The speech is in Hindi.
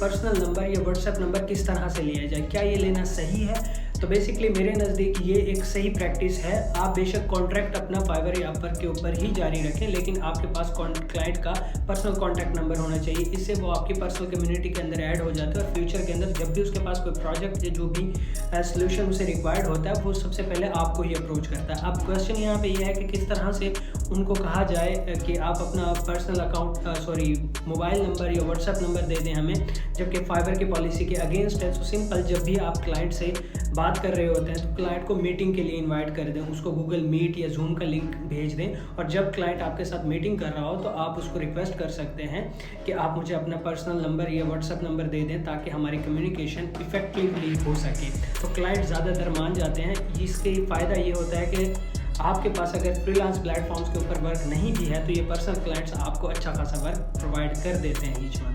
पर्सनल नंबर या व्हाट्सएप नंबर किस तरह से लिया जाए, क्या ये लेना सही है? तो बेसिकली मेरे नज़दीक ये एक सही प्रैक्टिस है। आप बेशक कॉन्ट्रैक्ट अपना फाइवर या अपवर के ऊपर ही जारी रखें, लेकिन आपके पास क्लाइंट का पर्सनल कॉन्टैक्ट नंबर होना चाहिए। इससे वो आपकी पर्सनल कम्युनिटी के अंदर ऐड हो जाता है और फ्यूचर के अंदर जब भी उसके पास कोई प्रोजेक्ट या जो भी सोल्यूशन उसे रिक्वायर्ड होता है, वो सबसे पहले आपको ही अप्रोच करता है। अब क्वेश्चन यहाँ पे ये है कि किस तरह से उनको कहा जाए कि आप अपना पर्सनल मोबाइल नंबर या व्हाट्सएप नंबर दे दें हमें, जबकि फाइवर की पॉलिसी के अगेंस्ट है। तो सिंपल, जब भी आप क्लाइंट से बात कर रहे होते हैं तो क्लाइंट को मीटिंग के लिए इनवाइट कर दें, उसको गूगल मीट या जूम का लिंक भेज दें, और जब क्लाइंट आपके साथ मीटिंग कर रहा हो तो आप उसको रिक्वेस्ट कर सकते हैं कि आप मुझे अपना पर्सनल नंबर या व्हाट्सएप नंबर दे दें, ताकि हमारी कम्युनिकेशन इफेक्टिवली हो सके। तो क्लाइंट ज़्यादातर मान जाते हैं। इसके फ़ायदा ये होता है कि आपके पास अगर फ्रीलांस प्लेटफॉर्म्स के ऊपर वर्क नहीं भी है तो ये पर्सनल क्लाइंट्स आपको अच्छा खासा वर्क प्रोवाइड कर देते हैं ईच मंथ।